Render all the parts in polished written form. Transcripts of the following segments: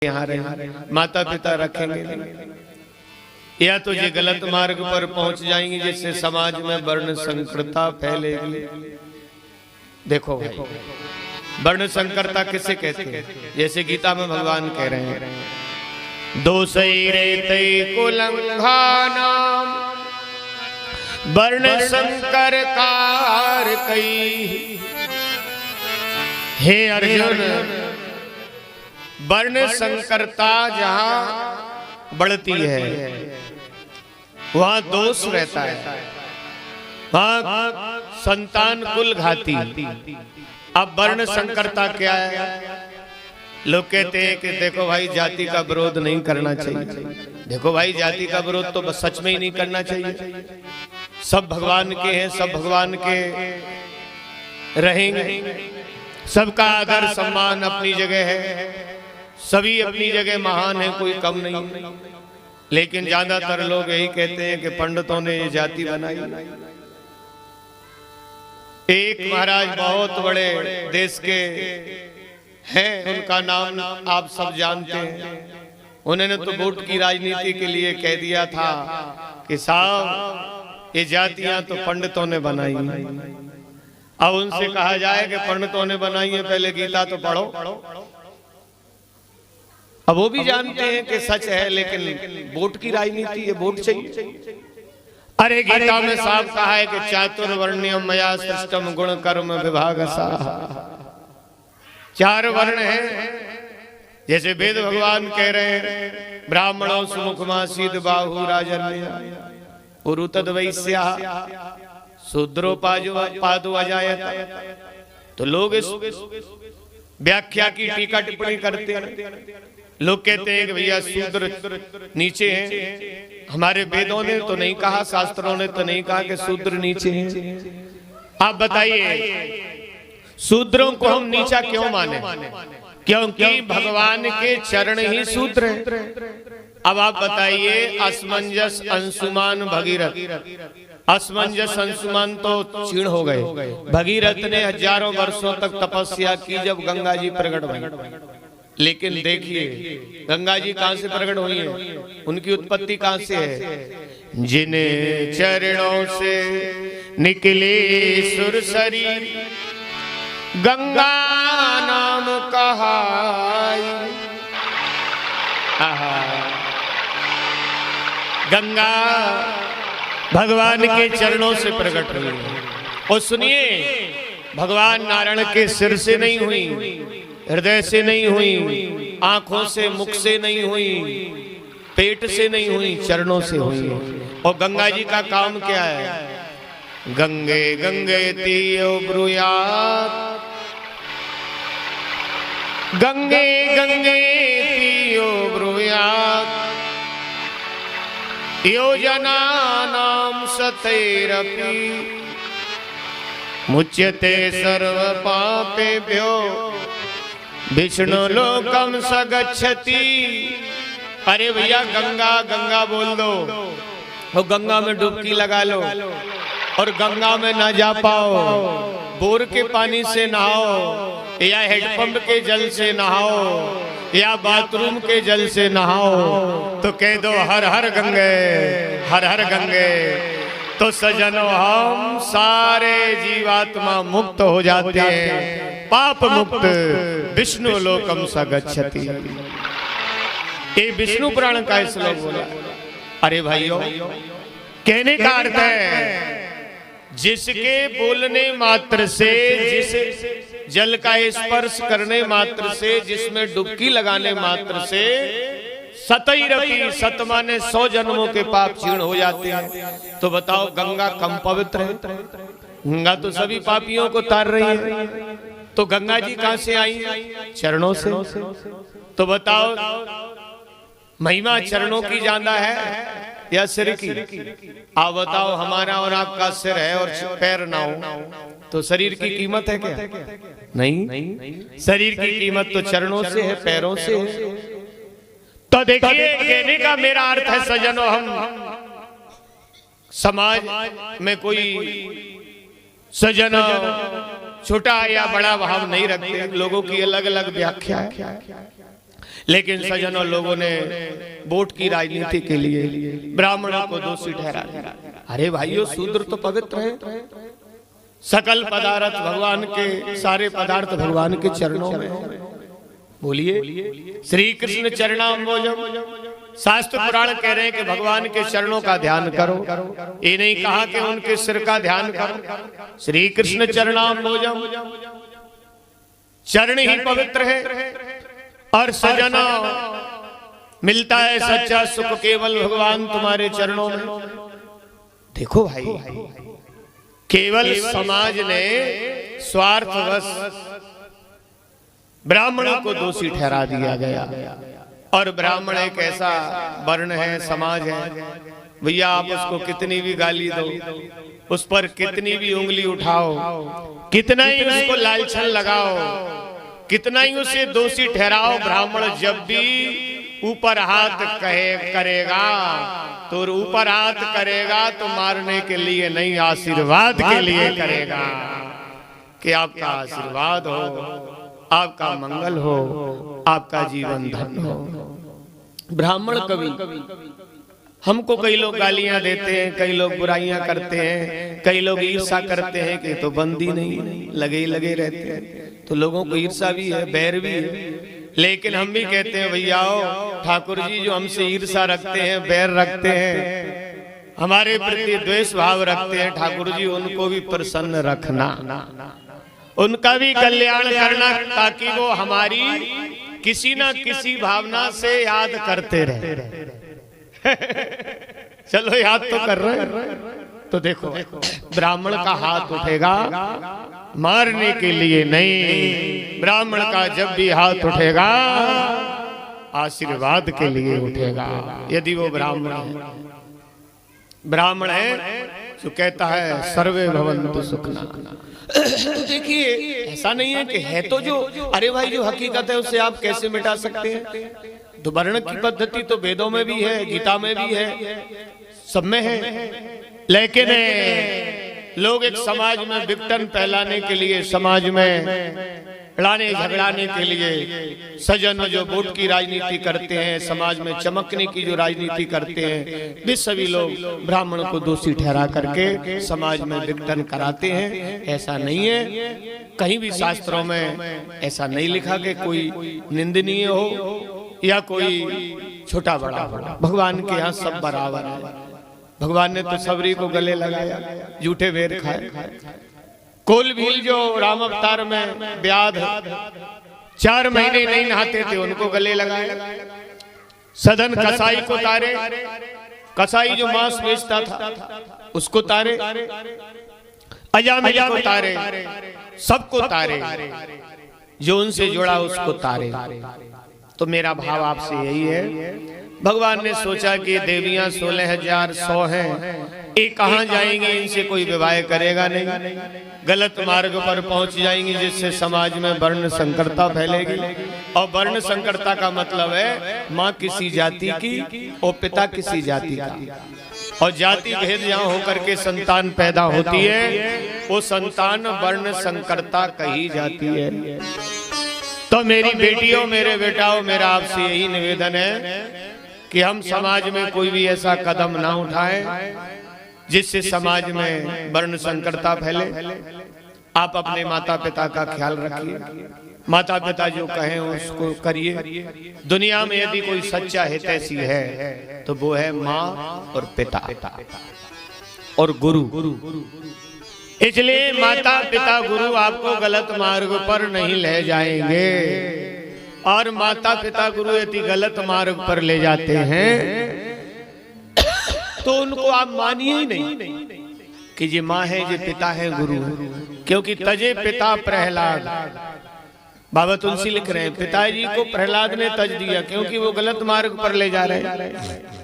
यहाँ रहे, माता पिता रखेंगे या तो ये गलत मार्ग पर पहुंच जाएंगे जिससे समाज में वर्ण संकरता फैलेगी। देखो भाई, वर्ण संकरता किसे कहते हैं? जैसे गीता में भगवान कह रहे हैं, दोषैरेतै कुलंघानाम वर्ण संकर कारकैः। हे अर्जुन, वर्ण संकरता जहां बढ़ती है वहां दोष रहता है, वहां संतान कुल घाती। अब वर्ण संकरता क्या है? लोग कहते हैं कि देखो भाई, जाति का विरोध नहीं करना चाहिए। देखो भाई, जाति का विरोध तो बस सच में ही नहीं करना चाहिए। सब भगवान के हैं, सब भगवान के रहेंगे, सबका आदर सम्मान अपनी जगह है, सभी अपनी जगह महान है, कोई कम नहीं। लेकिन ज्यादातर लोग यही कहते हैं कि पंडितों ने ये जाति बनाई। एक महाराज बहुत बड़े देश के हैं, उनका नाम आप सब जानते हैं। उन्होंने तो वोट की राजनीति के लिए कह दिया था कि साहब ये जातियां तो पंडितों ने बनाई। अब उनसे कहा जाए कि पंडितों ने बनाई है, पहले गीता तो पढ़ो। अब वो भी जानते हैं कि सच है, लेकिन वोट की राजनीति है, वोट चाहिए। अरे गीता में साफ कहा है कि चातुर्वर्ण्यम मया सृष्टम गुण कर्म विभागशः। चार वर्ण हैं, जैसे वेद भगवान कह रहे हैं, ब्राह्मणों सुमुखमासीद बाहु राजन्य पुरु तद वैश्या शूद्रो पादो अजायत। तो लोग इस व्याख्या की टीका टिप्पणी करते हैं। लोग कहते हैं कि भैया शूद्र नीचे हैं। हमारे वेदों ने तो नहीं कहा, शास्त्रों ने तो नहीं कहा कि शूद्र नीचे हैं। आप बताइए, शूद्रों को हम नीचा क्यों माने? क्योंकि भगवान के चरण ही शूद्र हैं। अब आप बताइए, असमंजस अंशुमान भगीरथ, असमंजस अंशुमान तो क्षीण हो गए। भगीरथ ने हजारों वर्षों तक तपस्या की जब गंगा जी प्रकट हुई। लेकिन देखिए, गंगा जी कहां से प्रकट हुई है? उनकी उत्पत्ति कहां से है? जिन्हें चरणों से निकले सुरसरी गंगा नाम कहाई। गंगा भगवान के चरणों से प्रकट हुई। और सुनिए, भगवान नारायण के सिर से नहीं हुई, हृदय से नहीं हुई, आंखों से, मुख से नहीं हुई, पेट से नहीं हुई, चरणों से हुई। और गंगा जी का काम क्या है? गंगे गंगे तीयो ब्रूयात, गंगे गंगे तीयो ब्रूयात, योजनानां सतैरपि मुच्यते सर्व पापेभ्यो विष्णु लोकम सगच्छति। अरे भैया, गंगा गंगा बोल दो, और गंगा में डुबकी लगा लो। और गंगा में ना जा पाओ, बोर के पानी से नहाओ, या हेडपंप के जल से नहाओ, या बाथरूम के जल से नहाओ, तो कह दो हर हर गंगे, हर हर गंगे। तो सजनों, हम सारे जीवात्मा मुक्त हो जाते हैं, पाप मुक्त, विष्णु लोकम सगच्छति। ये विष्णु पुराण का श्लोक बोला। अरे भाइयों, कहने का अर्थ है, जिसके बोलने मात्र से, जिस जल का स्पर्श करने मात्र से, जिसमें डुबकी लगाने मात्र से सतैरपि, सत माने 100 जन्मों के पाप क्षीण हो जाते हैं। तो बताओ, गंगा कम पवित्र है? गंगा तो सभी पापियों को तार रही है। तो गंगा जी कहां से आई? चरणों से। तो बताओ, महिमा चरणों की ज्यादा है या सिर की? आप बताओ, हमारा और आपका सिर है और पैर ना हो तो शरीर की कीमत है क्या? नहीं, शरीर की कीमत तो चरणों से है, पैरों से है। तो देखिए, कहने का मेरा अर्थ है सज्जनों, हम समाज में कोई सज्जन छोटा या बड़ा भाव नहीं रखते। लोगों की अलग अलग व्याख्या है। लेकिन सज्जनों लोगों ने वोट की राजनीति के लिए ब्राह्मणों को दोषी ठहरा दिया। अरे भाइयों, शूद्र तो पवित्र है, सकल पदार्थ भगवान के, सारे पदार्थ भगवान के चरणों में। बोलिए श्री कृष्ण चरणाम्बोजम। शास्त्र पुराण कह रहे हैं कि भगवान के चरणों का ध्यान करो, ये नहीं कहा कि उनके सिर का ध्यान करो। श्री कृष्ण चरणाम्बोजम, चरण ही पवित्र है। और सजना मिलता है सच्चा सुख केवल भगवान तुम्हारे चरणों में। देखो भाई, केवल समाज ने स्वार्थवश ब्राह्मणों को दोषी ठहरा दिया गया। और ब्राह्मण एक ऐसा वर्ण है, समाज है, भैया आप उसको कितनी भी गाली दो, उस पर कितनी भी उंगली उठाओ, कितना ही उसको लालछन लगाओ, कितना ही उसे दोषी ठहराओ, ब्राह्मण जब भी ऊपर हाथ करेगा तो ऊपर हाथ करेगा तो मारने के लिए नहीं, आशीर्वाद के लिए करेगा कि आपका आशीर्वाद हो, आपका मंगल हो, आपका जीवन धन हो। ब्राह्मण कवि, हमको कई लोग गालियां देते हैं, कई लोग बुराइयां करते हैं, कई लोग ईर्षा करते हैं कि तो बंदी नहीं, लगे लगे रहते हैं। तो लोगों को ईर्षा भी है, बैर भी है। लेकिन हम भी कहते हैं भैया ठाकुर जी जो हमसे ईर्षा रखते हैं, बैर रखते हैं, हमारे प्रति द्वेष भाव रखते हैं, ठाकुर जी उनको भी प्रसन्न रखना, उनका भी कल्याण करना, ताकि वो हमारी किसी ना किसी भावना से याद करते रहे। चलो याद तो कर रहे हैं। तो देखो, ब्राह्मण का हाथ उठेगा मारने के लिए नहीं, ब्राह्मण का जब भी हाथ उठेगा आशीर्वाद के लिए उठेगा। यदि वो ब्राह्मण है जो कहता है सर्वे भवन्तु सुखिनः। तो देखिए, ऐसा नहीं है कि है तो जो, अरे भाई जो हकीकत है उसे आप कैसे मिटा सकते हैं? तो वर्ण की पद्धति तो वेदों में भी है, गीता में भी है, सब में है। लेकिन लोग एक समाज में विघटन फैलाने के लिए, समाज में लड़ाने झगड़ाने के लिए, सजन जो वोट की राजनीति करते हैं, समाज में चमकने की जो राजनीति करते हैं, वे सभी लोग ब्राह्मण को दोषी ठहरा करके समाज में विघटन कराते हैं। ऐसा नहीं है, कहीं भी शास्त्रों में ऐसा नहीं लिखा कि कोई निंदनीय हो या कोई छोटा बड़ा हो। भगवान के यहाँ सब बराबर है। भगवान ने तो सबरी को गले लगाया, झूठे बेर खाए। कोल भील जो राम अवतार में व्याध 4 महीने नहीं नहाते थे, उनको गले लगाए। सदन कसाई को तारे, कसाई जो मांस बेचता था उसको तारे, अजामिल को तारे, सबको तारे, जो उनसे जुड़ा उसको तारे। तो मेरा भाव आपसे यही है, भगवान ने सोचा कि देवियां 16,100 हैं, ये कहाँ जाएंगी, इनसे कोई विवाह करेगा नहीं, गलत मार्ग पर पहुंच जाएंगी, जिससे समाज में वर्ण संकरता फैलेगी। और वर्ण संकरता का मतलब है माँ किसी जाति की और पिता किसी जाति का, और जाति भेद जहाँ होकर के संतान पैदा होती है, वो संतान वर्ण संकरता कही जाती है। तो मेरी बेटियों, मेरे बेटाओं, मेरा आपसे यही निवेदन है कि हम समाज में कोई भी ऐसा कदम ना उठाएं जिससे समाज में वर्ण संकरता फैले। आप अपने माता पिता का ख्याल रखिए, माता पिता जो कहें उसको करिए। दुनिया में यदि कोई सच्चा हितैषी है तो वो है माँ और पिता और गुरु। इसलिए माता पिता गुरु आपको गलत मार्ग पर नहीं ले जाएंगे, और माता पिता गुरु यदि गलत मार्ग पर ले जाते हैं तो उनको आप मानिए ही नहीं कि ये माँ है, ये पिता है, गुरु है। क्योंकि तजे पिता प्रहलाद, बाबा तुलसी लिख रहे हैं, पिताजी को प्रहलाद ने तज दिया क्योंकि वो गलत मार्ग पर ले जा रहे हैं।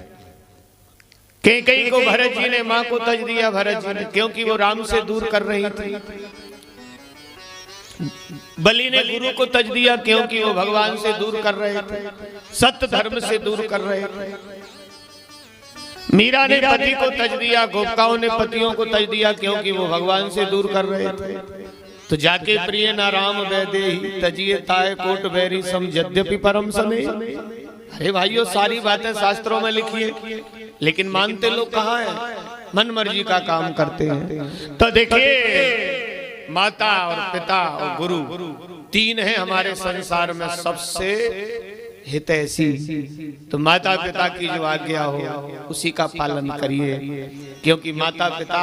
कैकेयी को भरत जी ने माँ को तज दिया, भरत जी ने, क्योंकि वो राम से दूर कर रही थी। बलि ने गुरु को तज दिया क्योंकि वो भगवान से दूर कर रहे थे, सत्य धर्म से दूर कर रहे थे। मीरा ने पति को तज दिया, गोपिकाओं ने पतियों को तज दिया क्योंकि वो भगवान से दूर कर रहे थे। तो जाके प्रिय न राम वैदेही तजिए ताए कोट बैरी सम यद्यपि परम सने। अरे भाइयों, सारी बातें शास्त्रों में लिखी है, लेकिन मानते लोग कहाँ हैं, मन मर्जी का काम करते हैं। तो देखिए, माता और पिता और गुरु तीन है हमारे संसार में सबसे हितैषी। तो माता पिता की जो आज्ञा हो उसी का पालन करिए, क्योंकि माता पिता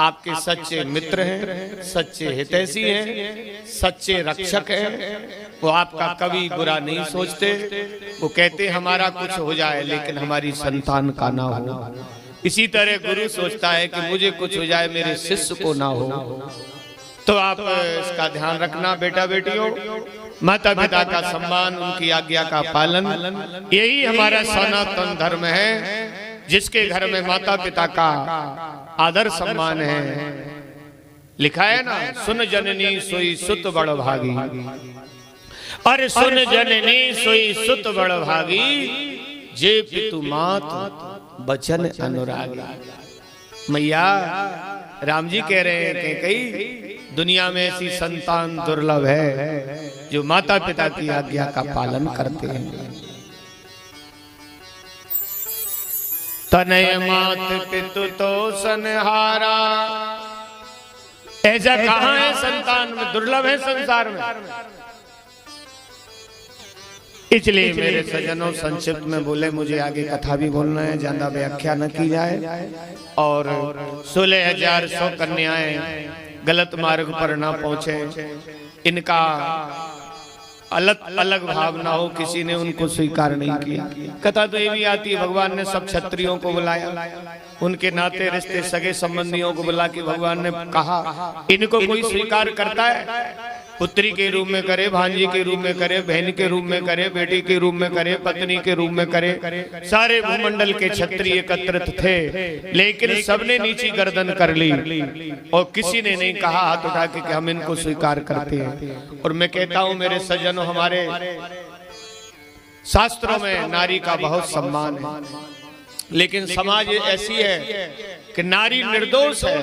आपके सच्चे मित्र हैं, सच्चे हितैषी हैं, सच्चे रक्षक हैं। वो आपका कभी बुरा नहीं सोचते। वो कहते हमारा कुछ हो जाए लेकिन हमारी संतान का ना हो। इसी तरह गुरु सोचता है कि मुझे कुछ हो जाए मेरे शिष्य को ना हो। तो आप इसका ध्यान रखना बेटा बेटियों, माता पिता का सम्मान, उनकी आज्ञा का पालन, यही हमारा सनातन धर्म है। जिसके घर में माता पिता का आदर सम्मान है, लिखा है ना, सुन जननी सोई सुत बड़ भागी। अरे सुन जननी सोई सुत बड़ भागी, जे पितु मात बचन अनुरागी। मैया राम जी कह रहे हैं कि कई दुनिया में ऐसी संतान दुर्लभ है जो माता पिता की आज्ञा का पालन करते हैं। तनय मात पितु तो सनहारा, ऐसा कहाँ है संतान में, दुर्लभ है संसार में। इसलिए मेरे सज्जनों, संक्षिप्त में बोले, मुझे आगे कथा भी बोलना है, ज्यादा व्याख्या न की जाए, और 16,100 कन्याएं गलत मार्ग पर ना पहुंचे, इनका अलग अलग भावना हो, किसी ने उनको स्वीकार नहीं किया। कथा तो ये भी आती है, भगवान ने सब क्षत्रियों को बुलाया, उनके नाते रिश्ते सगे संबंधियों को बुला के भगवान ने कहा, इनको कोई स्वीकार करता है, पुत्री के रूप में करे, भांजी के रूप में करे, बहन के रूप में करे, बेटी के रूप में करे, पत्नी के रूप में करे। सारे भूमंडल के क्षत्रिय एकत्रित थे, लेकिन सबने नीची गर्दन कर ली और किसी ने नहीं कहा हाथ उठा के कि हम इनको स्वीकार करते हैं। और मैं कहता हूं मेरे सज्जनों, हमारे शास्त्रों में नारी का बहुत सम्मान है, लेकिन समाज ऐसी है कि नारी निर्दोष है,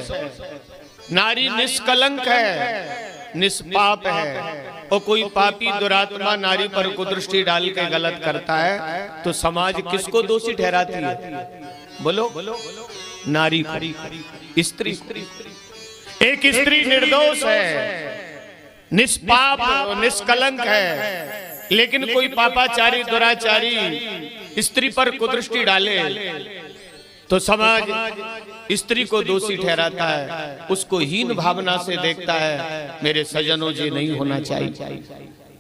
नारी निष्कलंक है, निष्पाप है। और कोई पापी दुरात्मा नारी पर कुदृष्टि डाल के गलत करता है तो समाज किसको दोषी ठहराती है? बोलो, नारी को, स्त्री। एक स्त्री निर्दोष है, निष्पाप निष्कलंक है, लेकिन कोई पापाचारी दुराचारी स्त्री पर कुदृष्टि डाले तो समाज स्त्री को दोषी ठहराता है, उसको हीन भावना से देखता है। मेरे सज्जनों, जी नहीं होना चाहिए।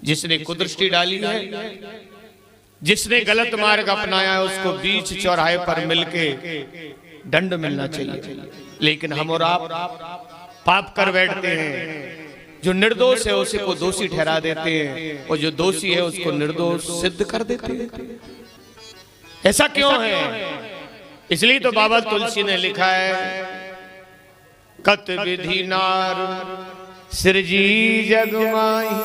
जिसने कुदृष्टि डाली है, जिसने गलत मार्ग अपनाया है, उसको बीच चौराहे पर मिलके दंड मिलना चाहिए। लेकिन हम और आप पाप कर बैठते हैं, जो निर्दोष है उसी को दोषी ठहरा देते हैं, और जो दोषी है उसको निर्दोष सिद्ध कर देते हैं। ऐसा क्यों है? इसलिए तो बाबा तुलसी ने लिखा है, कत विधि नार सृजी जग माही,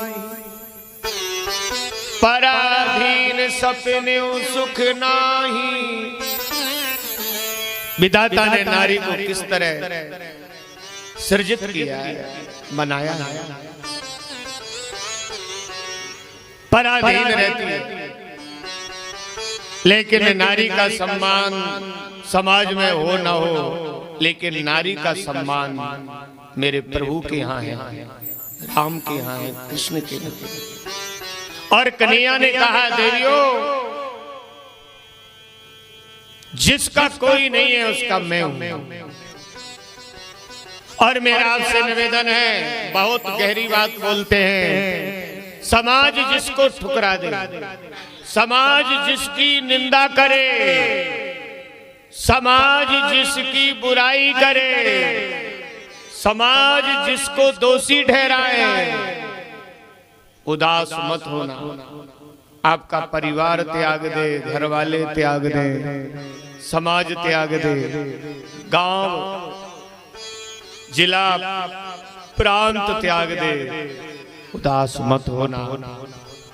पराधीन सपने सुख नाही। विधाता ने नारी को किस तरह सृजित किया है, बनाया है, पराधीन रहती है। लेकिन नारी का सम्मान समाज में हो ना हो, लेकिन नारी का सम्मान मेरे प्रभु के यहाँ है, राम के यहाँ है, कृष्ण के यहाँ है। और कन्हैया ने कहा, देवियों, जिसका कोई नहीं है उसका मैं हूं। और मेरा आपसे निवेदन है, बहुत गहरी बात बोलते हैं, समाज जिसको ठुकरा दे, समाज जिसकी निंदा करे, समाज जिसकी बुराई करे, समाज जिसको दोषी ठहराए, उदास मत होना। आपका परिवार त्याग दे, घर वाले त्याग दे, समाज त्याग दे, गांव जिला प्रांत त्याग दे, उदास मत होना।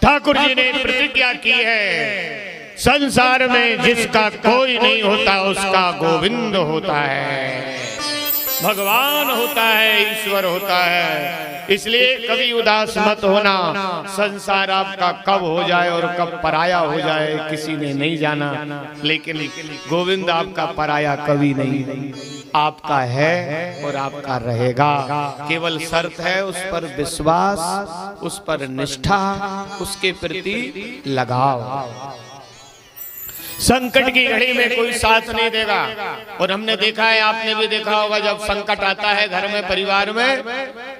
ठाकुर जी ने प्रतिज्ञा की है, संसार में जिसका कोई नहीं होता उसका गोविंद होता है। भगवान होता है, ईश्वर होता है। इसलिए कभी उदास मत होना। संसार आपका कब हो जाए और कब पराया हो जाए किसी ने नहीं जाना, लेकिन गोविंद आपका पराया कभी नहीं, आपका है और आपका रहेगा। केवल शर्त है उस पर विश्वास, उस पर निष्ठा, उसके प्रति लगाव। संकट की घड़ी में कोई साथ नहीं देगा। और हमने देखा है, आपने भी देखा होगा, जब संकट आता है घर में, परिवार में,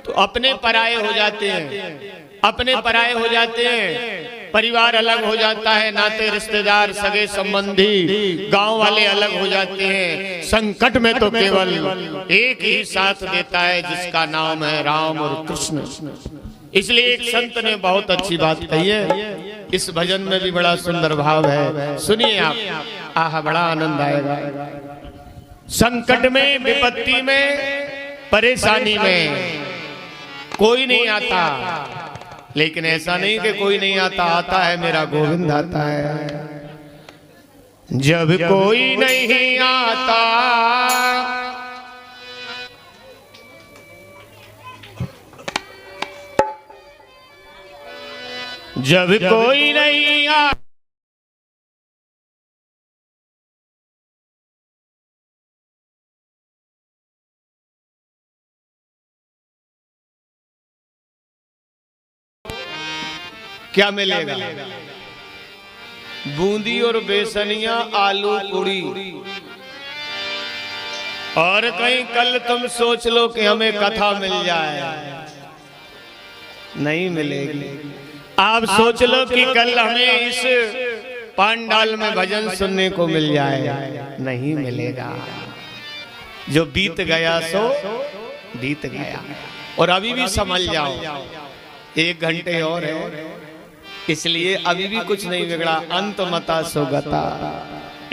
तो अपने पराये हो जाते हैं, अपने पराये हो जाते हैं, परिवार अलग हो जाता है, नाते रिश्तेदार सगे संबंधी गांव वाले अलग हो जाते हैं। संकट में तो केवल एक ही साथ देता है, जिसका नाम है राम और कृष्ण। इसलिए एक संत ने बहुत अच्छी बात कही है, इस भजन में भी बड़ा सुंदर भाव है, सुनिए आप, आहा बड़ा आनंद आएगा। संकट में, विपत्ति में, परेशानी में कोई नहीं आता, लेकिन ऐसा नहीं कि कोई नहीं आता, आता है मेरा गोविंद आता है। जब कोई नहीं आता जब कोई नहीं आ क्या मिलेगा? बूंदी और बेसनिया, आलू पूरी। और कहीं कल तुम सोच लो कि हमें कथा मिल जाए, नहीं मिलेगी। आप सोच लो कि कल हमें इस पांडाल में भजन सुनने को मिल जाए, नहीं मिलेगा। जो बीत गया सो बीत गया। और अभी भी समझ जाओ, 1 घंटे और है, इसलिए अभी भी कुछ नहीं बिगड़ा। अंत मता सुगता,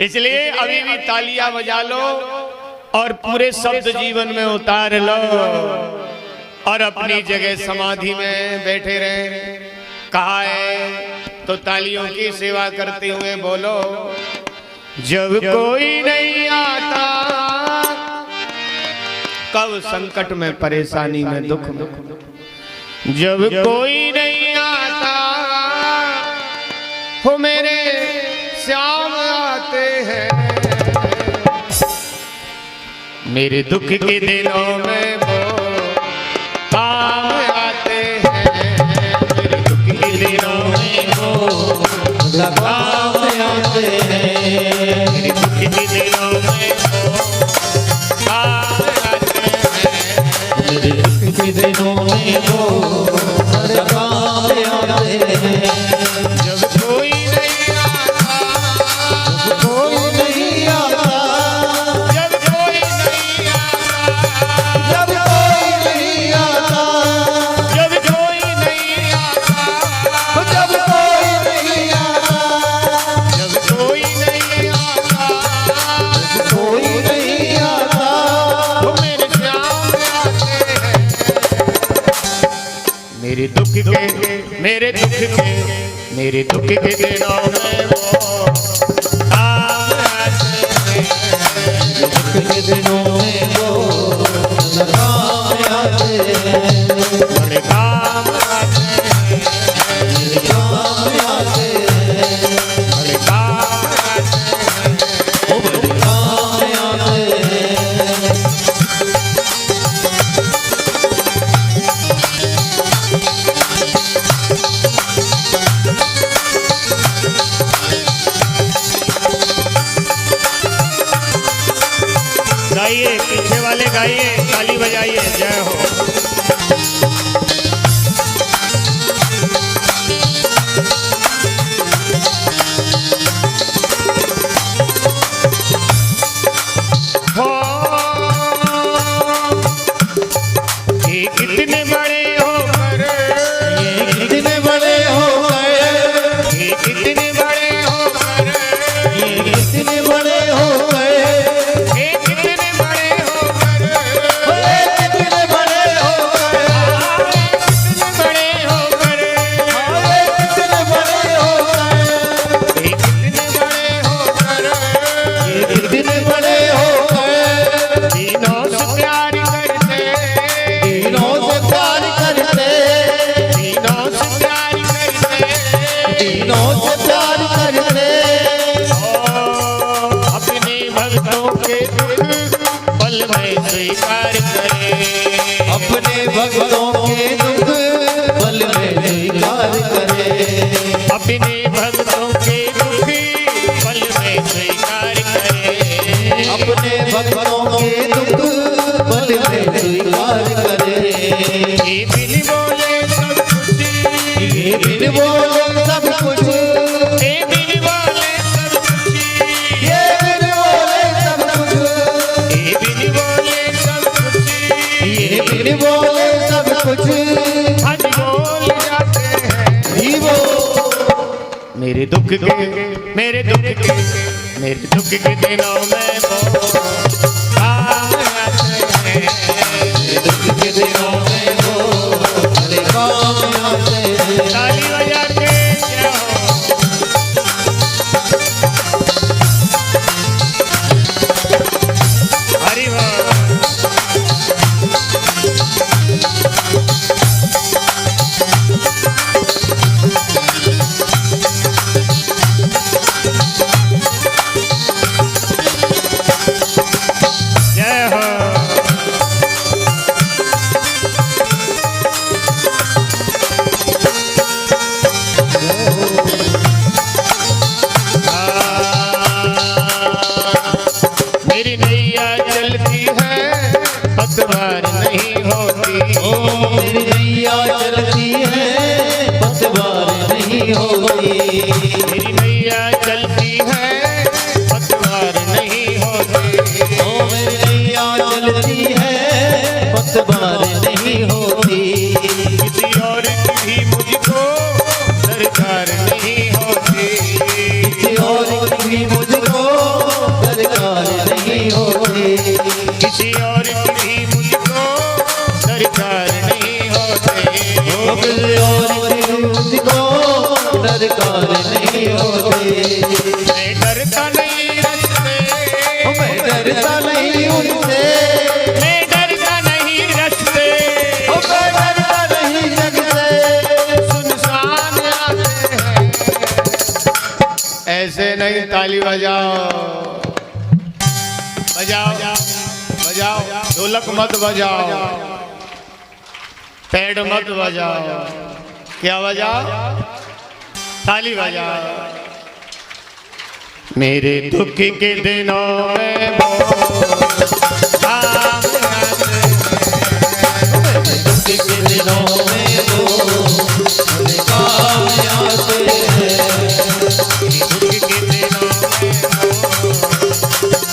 इसलिए अभी भी तालियां बजा लो और पूरे शब्द जीवन में उतार लो और अपनी जगह समाधि में बैठे रहे। कहा है तो तालियों की सेवा करते हुए बोलो, जब कोई नहीं आता, कब संकट में, परेशानी में, दुख में, जब कोई नहीं आता हो मेरे श्याम आते हैं, मेरे दुख के दिनों में वो काम आते हैं, मेरे दुख के दिनों में वो काम आते हैं, मेरे दुख के दिनों में वो काम आते हैं, मेरे दुख के दिनों में वो काम आते हैं। जब कोई नहीं आता, जब कोई नहीं आता, जब कोई नहीं आता, जब कोई नहीं आता, जब कोई नहीं आता, जब कोई नहीं आता, जब कोई नहीं आता, जब कोई नहीं आता, वो मेरे श्याम आते हैं, मेरे दुख के, मेरे दुख के, मेरे दुख के दिनों में वो काम आते हैं, मेरे दुख के दिनों में वो काम आते हैं, बड़े काम आते हैं, बड़े काम आते हैं, बड़े काम आते हैं, वो बड़े काम आते हैं। गाइए, पीछे वाले गाइए, ताली बजाइए, जय हो। ये कितने बड़े हो गए, ये कितने बड़े हो गए, ये कितने बड़े हो गए, ये कितने बड़े हो गए, कितने बड़े हो गए, कितने बड़े स्वीकार करे। अपने भक्तों के दुख पल में स्वीकार करे। अपने भक्तों के दुख पल में स्वीकार करे। अपने भक्तों के दुख पल में स्वीकार करे। ये बिन बोले सब कुछ, ये बिन बोले सब कुछ, ये बिन बोले सब कुछ, ये बिन बोले सब कुछ, ये बिन बोले सब कुछ, ये बिन बोले सब कुछ हज बोल जाते हैं। ही वो मेरे दुख के, मेरे दुख के, मेरे दुख के दिनों में वो काम आते हैं। मेरे दुख के दिनों में वो मेरे काम आते हैं। ताली बजा के क्या हो। हरि बोल। जय हो। मेरी नैया चलती है पतवार नहीं होती। ओ मेरी नैया चलती है पतवार नहीं होती। मेरी नैया चलती है पतवार नहीं होती। ओ मेरी नैया चलती है पतवार नहीं होती। किसी और की भी मुझको सरकार नहीं होती। किसी और की भी मुझको सरकार नहीं होती। किसी और की भी मुझको सरकार नहीं होती। ओ किसी और की मुझको सरकार नहीं होती। मैं डरता नहीं रस्ते, ओ मैं डरता नहीं उनसे, मैं डरता नहीं रस्ते, ओ मैं डरता नहीं जग से। सुनसान आते हैं। ऐसे नहीं, ताली बजाओ बजाओ बजाओ, ढोलक मत बजाओ, पैड मत बजाओ, क्या बजाओ? ताली बजाओ। मेरे दुख के दिनों में वो काम आते हैं। दुख के दिनों में वो मेरे काम आते हैं। दुख के दिनों में वो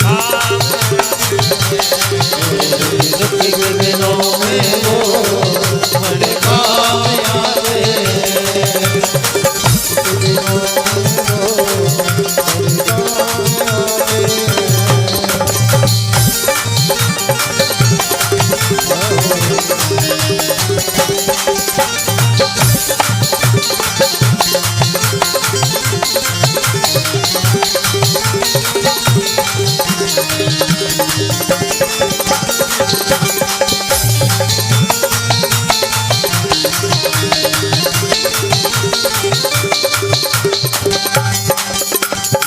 काम दुख के दिनों में वो मेरे काम आते हैं।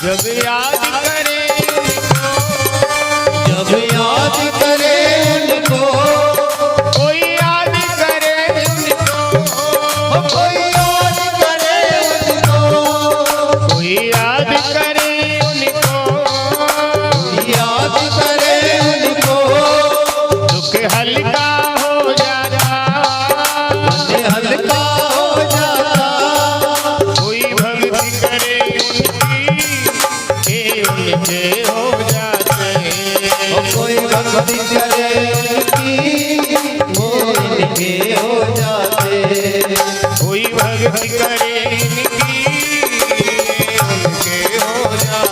जब याद करे उनको, जब याद करे उनको, कोई याद करे उनको, कोई याद करे उनको, कोई याद करे उनको, याद करे उनको, दुख हल्का हो जाता, हल्का हो जाता। कोई भक्ति करे उनकी, ये उनके हो जाते हैं। कोई भक्ति करे उनकी, वो इनके हो जाते। कोई भक्ति करे इनकी, उनके हो जाते।